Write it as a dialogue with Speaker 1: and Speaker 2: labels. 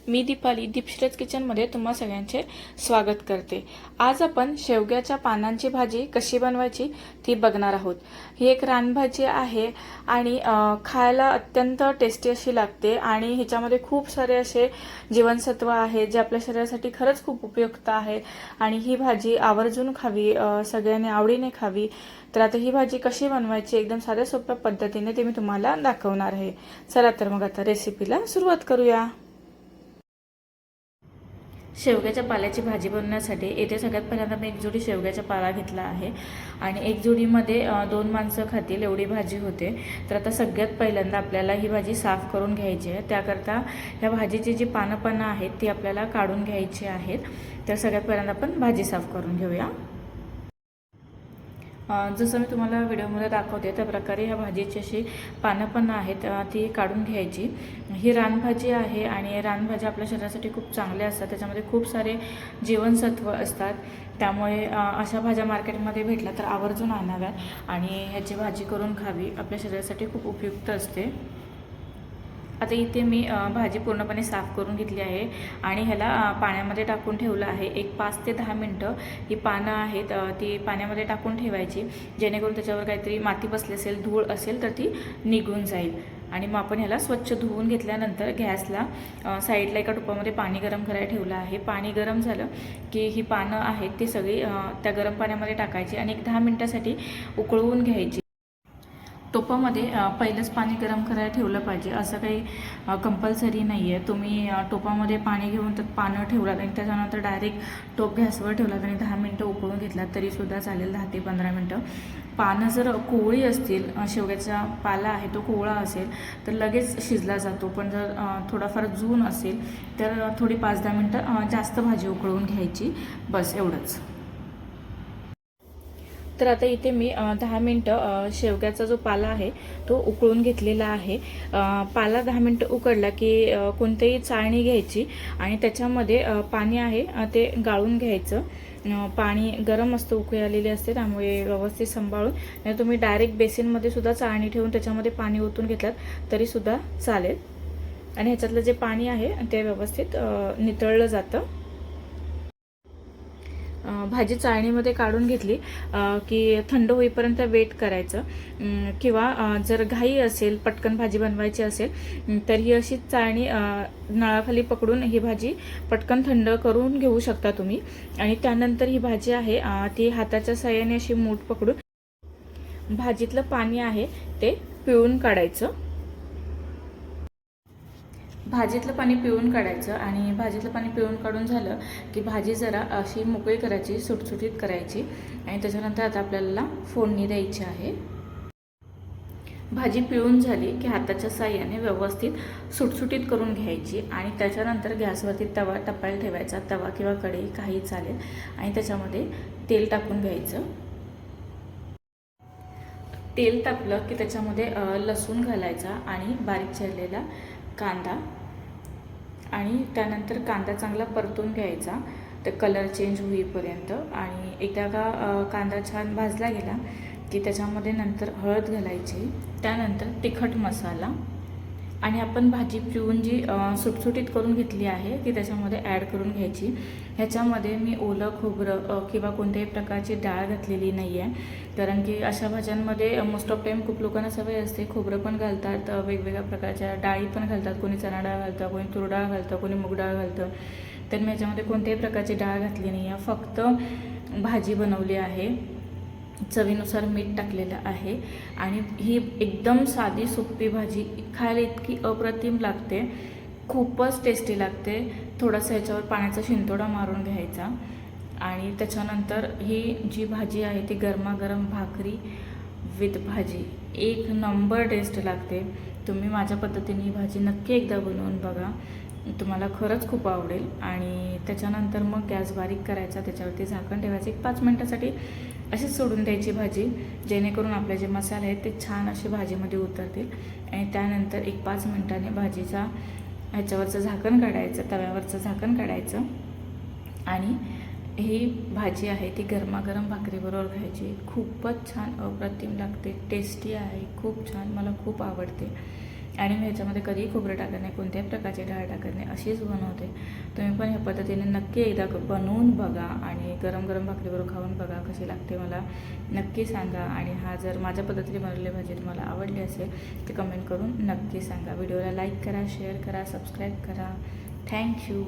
Speaker 1: मी दीपाली दीपश्रेच किचनमध्ये तुम्हा सगळ्यांचे स्वागत करते। आज आपण शेवग्याच्या पानांची भाजी कशी बनवायची ती बघणार आहोत। ही एक रानभाजी आहे आणि खायला अत्यंत टेस्टी अशी लागते आणि ह्याच्यामध्ये खूप सारे असे जीवनसत्व आहेत जे आपल्या शरीरासाठी खरंच खूप उपयुक्त आहे आणि ही भाजी आवर्जून खावी, सगळ्यांनी आवडीने खावी। तर आता ही भाजी कशी बनवायची एकदम साध्या सोप्या पद्धतीने ते मी तुम्हाला दाखवणार आहे। चला तर मग आता रेसिपीला सुरुवात करूया। शेवग्याच्या पाल्याची भाजी बनवण्यासाठी येथे सगळ्यात पहिल्यांदा मी एक जोडी शेवग्याचा पाला घेतला आहे आणि एक जोडीमध्ये 2 माणसं खातील एवढी भाजी होते। तर आता सगळ्यात पहिल्यांदा आपल्याला ही भाजी साफ करून घ्यायची आहे। त्याकरता ह्या भाजीची जी पानं आहेत ती आपल्याला काढून घ्यायची आहेत। तर सगळ्यात पहिल्यांदा आपण भाजी साफ करून घेऊया। जसं मी तुम्हाला व्हिडिओमध्ये दाखवते त्या प्रकारे ह्या भाजीची अशी पानं आहेत ती काढून घ्यायची। ही रानभाजी आहे आणि रानभाज्या आपल्या शरीरासाठी खूप चांगल्या असतात, त्याच्यामध्ये खूप सारे जीवनसत्व असतात। त्यामुळे अशा भाज्या मार्केटमध्ये भेटल्या तर आवर्जून आणाव्यात आणि ह्याची भाजी करून खावी, आपल्या शरीरासाठी खूप उपयुक्त असते। आता इथे मी भाजी पूर्णपणे साफ करून घेतली आहे आणि ह्याला पाण्यामध्ये टाकून ठेवलं आहे। एक 5 ते 10 मिनटं ही पानं आहेत ती पाण्यामध्ये टाकून ठेवायची, जेणेकरून त्याच्यावर काहीतरी माती बसली असेल, धूळ असेल तर ती निघून जाईल। आणि मग आपण ह्याला स्वच्छ धुवून घेतल्यानंतर गॅसला साईडला एका टोपामध्ये पाणी गरम करायला ठेवलं आहे। पाणी गरम झालं की ही पानं आहेत ती सगळी त्या गरम पाण्यामध्ये टाकायची आणि एक 10 मिनटासाठी उकळवून घ्यायची। टोपामध्ये पहिलंच पाणी गरम करायला ठेवलं पाहिजे, असं काही कंपल्सरी नाही आहे। तुम्ही टोपामध्ये पाणी घेऊन त्यात पानं ठेवलात आणि त्याच्यानंतर डायरेक्ट टोप गॅसवर ठेवलात आणि 10 मिनटं उकळून घेतलात तरीसुद्धा चालेल, 10 ते 15 मिनटं। पानं जर कोवळी असतील, शेवग्याचा पाला आहे तो कोवळा असेल तर लगेच शिजला जातो, पण जर थोडाफार जून असेल तर थोडी 5-10 मिनटं जास्त भाजी उकळून घ्यायची, बस एवढंच। तर आता इथे मी 10 मिनटं शेवग्याचा जो पाला आहे तो उकळून घेतलेला आहे। पाला 10 मिनटं उकळला की कोणतीही चाळणी घ्यायची आणि त्याच्यामध्ये पाणी आहे ते गाळून घ्यायचं। पाणी गरम असतं, उकळी आलेली असते, त्यामुळे व्यवस्थित सांभाळून, नाही तुम्ही डायरेक्ट बेसिनमध्ये सुद्धा चाळणी ठेवून त्याच्यामध्ये पाणी ओतून घेतलात तरीसुद्धा चालेल आणि ह्याच्यातलं जे पाणी आहे ते व्यवस्थित नितळलं जातं। भाजी चाळणीमध्ये काढून घेतली की थंड होईपर्यंत वेट करायचं, किंवा जर घाई असेल, पटकन भाजी बनवायची असेल तर ही अशी चाळणी नळाखाली पकडून ही भाजी पटकन थंड करून घेऊ शकता तुम्ही। आणि त्यानंतर ही भाजी आहे ती हाताच्या साहाय्याने अशी मूठ पकडून भाजीतलं पाणी आहे ते पिळून काढायचं। भाजीतलं पाणी पिळून काढायचं आणि भाजीतलं पाणी पिळून काढून झालं की भाजी जरा अशी मोकळी करायची, सुटसुटीत करायची आणि त्याच्यानंतर आता आपल्याला फोडणी द्यायची आहे। भाजी पिळून झाली की हाताच्या साहाय्याने व्यवस्थित सुटसुटीत करून घ्यायची आणि त्याच्यानंतर गॅसवरती तवा तापायला ठेवायचा, तवा किंवा कढई काही चालेल, आणि त्याच्यामध्ये तेल टाकून घ्यायचं। तेल तापलं की त्याच्यामध्ये लसूण घालायचा आणि बारीक चिरलेला कांदा, आणि त्यानंतर कांदा चांगला परतून घ्यायचा तर कलर चेंज होईपर्यंत। आणि एकदा का कांदा छान भाजला गेला की त्याच्यामध्ये नंतर हळद घालायची, त्यानंतर तिखट मसाला, आणि आपण भाजी पिळून जी सुटसुटीत करून घेतली आहे ती त्याच्यामध्ये ॲड करून घ्यायची। ह्याच्यामध्ये मी ओलं खोबरं किंवा कोणत्याही प्रकारची डाळ घातलेली नाही आहे, कारण की अशा भाज्यांमध्ये मोस्ट ऑफ टाईम खूप लोकांना सवय असते खोबरं पण घालतात, वेगवेगळ्या प्रकारच्या डाळी पण घालतात, कोणी चणा डाळ घालतं, कोणी तूर डाळ घालतं, कोणी मूग डाळ घालतं। तर मी ह्याच्यामध्ये कोणत्याही प्रकारची डाळ घातली नाही आहे, फक्त भाजी बनवली आहे, चवीनुसार मीठ टाकलेलं आहे आणि ही एकदम साधी सोपी भाजी खायला इतकी अप्रतिम लागते, खूपच टेस्टी लागते। थोडासा ह्याच्यावर पाण्याचा शिंतोडा मारून घ्यायचा आणि त्याच्यानंतर ही जी भाजी आहे ती गरमागरम भाकरी विथ भाजी एक नंबर टेस्ट लागते। तुम्ही माझ्या पद्धतीने ही भाजी नक्की एकदा बनवून बघा, तुम्हाला खरंच खूप आवडेल। आणि त्याच्यानंतर मग गॅस बारीक करायचा, त्याच्यावरती झाकण ठेवायचं, एक 5 मिनटासाठी अशीच सोडून द्यायची भाजी, जेणेकरून आपले जे मसाले आहेत ते छान असे भाजीमध्ये उतरतील। आणि त्यानंतर एक 5 मिनटाने भाजीचा ह्याच्यावरचं झाकण काढायचं, तव्यावरचं झाकण काढायचं आणि ही भाजी आहे ती गरमागरम भाकरीबरोबर खायची, खूपच छान अप्रतिम लागते, टेस्टी आहे, खूप छान, मला खूप आवडते। आणि मी ह्याच्यामध्ये कधीही खोबरं टाकत नाही, कोणत्याही प्रकारची डाळ टाकत नाही, अशीच बनवते. तुम्ही पण ह्या पद्धतीने नक्की एकदा बनवून बघा आणि गरम गरम भाकरीबरोबर खाऊन बघा कशी लागते, मला नक्की सांगा. आणि हा जर माझ्या पद्धतीने बनवलेली भाजी तुम्हाला आवडली असेल तर कमेंट करून नक्की सांगा. व्हिडिओला लाईक करा, शेअर करा, सबस्क्राईब करा. थँक्यू.